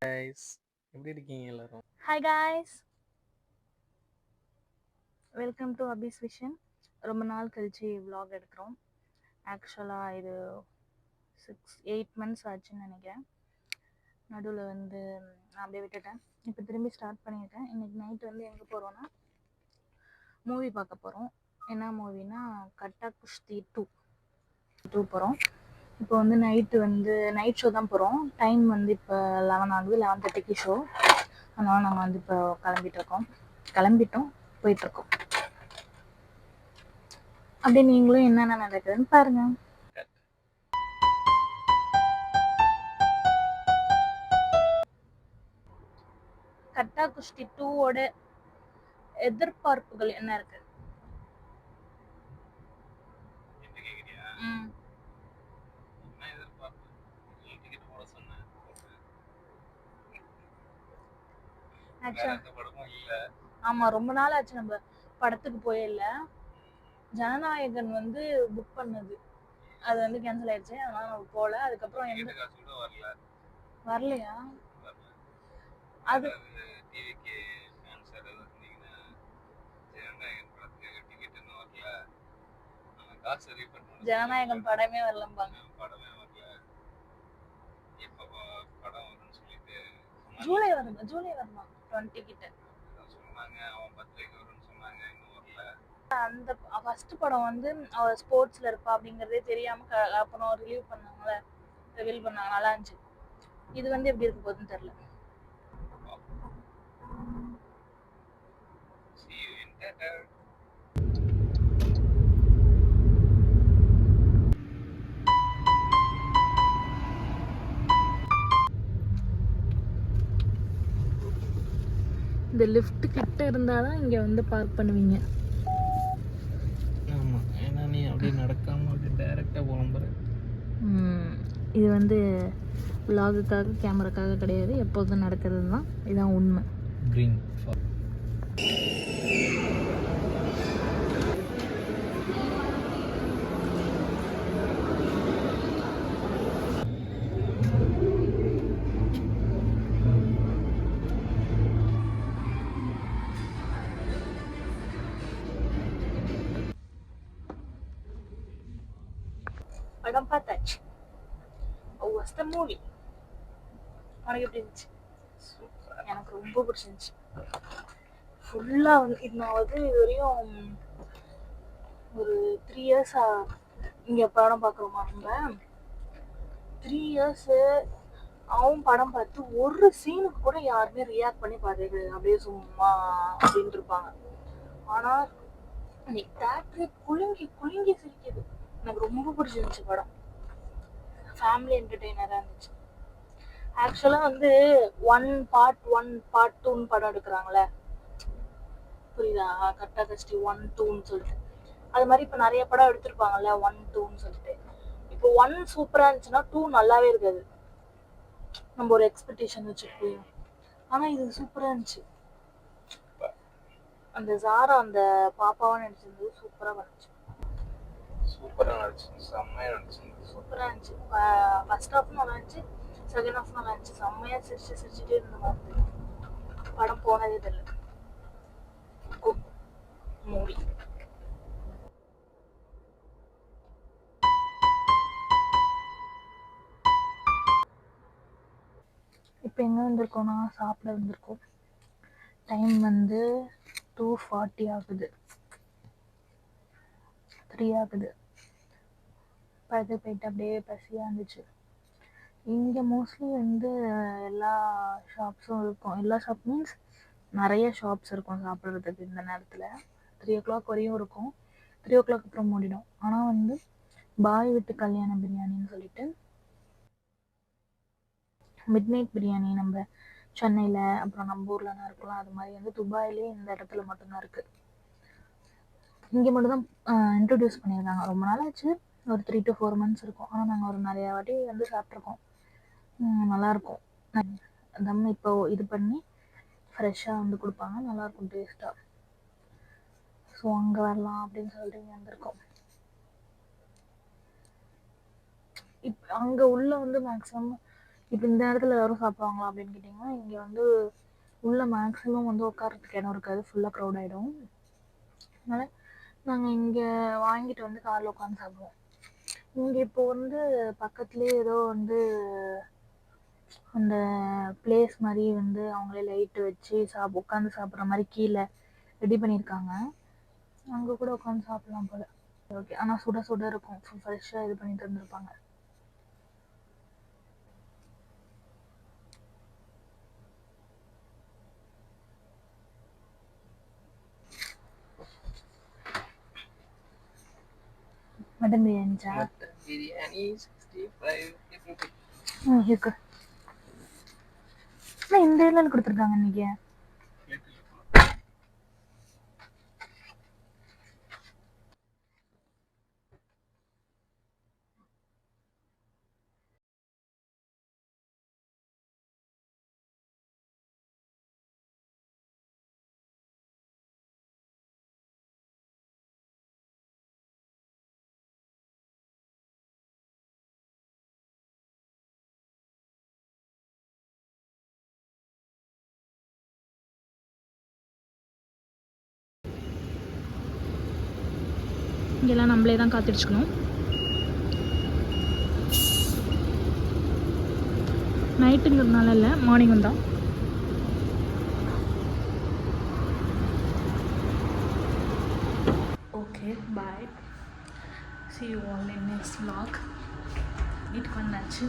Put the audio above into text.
Guys, எப்படி இருக்கீங்க எல்லாரும்? Hi guys, welcome to Abbe's vision. ரொம்ப நாள் கழிச்சு vlog எடுக்கிறோம். ஆக்சுவலாக இது 6-8 months ஆச்சுன்னு நினைக்கிறேன். நடுவில் நான் அப்படியே விட்டுட்டேன். இப்போ திரும்பி ஸ்டார்ட் பண்ணியிருக்கேன். இன்றைக்கி நைட் எங்கே போகிறோன்னா மூவி பார்க்க போகிறோம். என்ன மூவினா கட்டா குஸ்தி 2 போகிறோம். இப்போ நைட் ஷோ தான் போகிறோம். டைம் இப்போ 11 ஆகுது, 11:30 ஷோ. அதனால் நாங்கள் இப்போ கிளம்பிட்டோம், போயிட்டுருக்கோம். அப்படியே நீங்களும் என்னென்ன நடக்குதுன்னு பாருங்க. கட்டா குஸ்தி 2ஓட எதிர்பார்ப்புகள் என்ன இருக்கு? ஆமா, ரொம்ப நாள் ஆச்சு நம்ம படத்துக்கு போயிடல. ஜனநாயகன் புக் பண்ணது, அது கேன்சல் ஆயிடுச்சு. அதனால நம்ம போல. அதுக்கப்புறம் வரலையா? அது ஜனநாயகன் படமே வரலம்பாங்க. ஜூலை வருமா 20 கிட்ட. அந்த ஃபர்ஸ்ட் படம் அவ ஸ்போர்ட்ஸ்ல இருப்பா அப்படிங்கறதே தெரியாம அப்புறம் ரிவீல் பண்ணாங்க. நல்லா இருந்துச்சு. இது எப்படி இருக்க போகுதுன்னு தெரியல. இந்த லிஃப்ட் கிட்ட இருந்தாதான் இங்க பார்க் பண்ணுவீங்க. ஆமா, ஏன்னா நீ அப்படியே நடக்காம அப்படியே டைரக்டா போகும்போது இது விலாகுக்காக கேமராக்காக கிடையாது, எப்போதும் நடக்கிறது தான். இதுதான் உண்மை. கிரீன் படம் பார்த்தாச்சு. Was the movie? உனக்கு எப்படி இருந்துச்சு? எனக்கு ரொம்ப பிடிச்சிருந்துச்சு. ஃபுல்லா நான் இது வரையும் ஒரு 3 years இங்க படம் பார்க்குறோமா. நம்ம 3 years அவன் படம் பார்த்து ஒரு சீனுக்கு கூட யாருமே ரியாக்ட் பண்ணி பார்த்தது அப்படியே சும்மா அப்படின்னு இருப்பாங்க. ஆனா தேட்டரே குலுங்கி குலுங்கி சிரிக்குது. எனக்கு ரொம்ப பிடிச்சிருந்துச்சு படம். ஃபேமிலி என்டர்டெய்னரா இருந்துச்சு. ஆக்சுவலா 1 part 1 part 2ன்னு படம் எடுக்கிறாங்களே, புரியுதா? கட்டா குஸ்தி 1 2ன்னு சொல்லிட்டு அது மாதிரி இப்போ நிறைய படம் எடுத்திருப்பாங்கல்ல 1 2ன்னு சொல்லிட்டு. இப்போ 1 சூப்பரா இருந்துச்சுன்னா 2 நல்லாவே இருக்காது. நம்ம ஒரு எக்ஸ்பெக்டேஷன் வச்சுட்டு. ஆனா இது சூப்பரா இருந்துச்சு. அந்த ஜாரா அந்த பாப்பாவா நடிச்சிருந்தது சூப்பரா இருந்துச்சு. சூப்பரா இருந்துச்சு. ஃபர்ஸ்ட் ஹாஃப் நல்லா இருந்துச்சு, செகண்ட் ஹாஃப் நல்லா இருந்துச்சு. செம்மையா சிரிச்சுட்டே இருந்த மாதிரி படம் போனதே தெரியல. Good movie. இப்போ எங்கே வந்திருக்கோம்னா சாப்பிட வந்திருக்கோம். டைம் 2:40 ஆகுது, 3 ஆகுது. படுத்து போயிட்டு அப்படியே பசியாக இருந்துச்சு. இங்கே மோஸ்ட்லி எல்லா ஷாப்ஸும் இருக்கும். எல்லா ஷாப் மீன்ஸ் நிறைய ஷாப்ஸ் இருக்கும் சாப்பிட்றதுக்கு. இந்த நேரத்தில் 3 o'clock வரையும் இருக்கும். 3 o'clock அப்புறம் மூடிடும். ஆனால் பாய் விட்டு கல்யாண பிரியாணின்னு சொல்லிட்டு மிட் நைட் பிரியாணி நம்ம சென்னையில் அப்புறம் நம்ம ஊர்லலாம் இருக்கலாம். அது மாதிரி துபாயிலே இந்த இடத்துல மட்டும்தான் இருக்குது. இங்கே மட்டும்தான் இன்ட்ரடியூஸ் பண்ணியிருக்காங்க. ரொம்ப நாள் ஆச்சு, ஒரு 3 to 4 months இருக்கும். ஆனால் நாங்கள் ஒரு நிறையா வாட்டி சாப்பிட்ருக்கோம். நல்லாயிருக்கும். தம் இப்போ இது பண்ணி ஃப்ரெஷ்ஷாக கொடுப்பாங்க. நல்லாயிருக்கும் டேஸ்ட்டாக. ஸோ அங்கே வரலாம் அப்படின்னு சொல்லிட்டு இங்கே வந்திருக்கோம். இப்போ அங்கே உள்ள மேக்ஸிமம் இப்போ இந்த இடத்துல எல்லாரும் சாப்பிடுவாங்களா அப்படின்னு கேட்டிங்கன்னா, இங்கே வந்து உள்ள மேக்ஸிமம் வந்து உட்கார்றதுக்கு இடம் இருக்காது, ஃபுல்லாக க்ரௌட் ஆகிடும். அதனால் நாங்கள் இங்கே வாங்கிட்டு வந்து காரில் உட்காந்து சாப்பிடுவோம். இங்கே இப்போ வந்து பக்கத்துலேயே ஏதோ வந்து அந்த பிளேஸ் மாதிரி வந்து அவங்களே லைட்டு வச்சு உட்காந்து சாப்பிட்ற மாதிரி கீழே ரெடி பண்ணியிருக்காங்க. அங்கே கூட உட்காந்து சாப்பிடலாம் போல். ஓகே, ஆனால் சுட சுட இருக்கும், ஃப்ரெஷ்ஷாக இது பண்ணி தந்துருப்பாங்க. மட்டன் பிரியாணிச்சா? மட்டன் பிரியாணி 65 இருக்கு. இருக்கு. ஆனால் இந்த இதில் கொடுத்துருக்காங்க இன்னைக்கு. இங்கெல்லாம் நம்மளே தான் காத்திடுச்சுக்கணும். நைட்டுங்கிறதுனால இல்லை, மார்னிங் வந்தோம். Okay, bye. See you all in next vlog. வீட்டுக்கு வந்தாச்சு.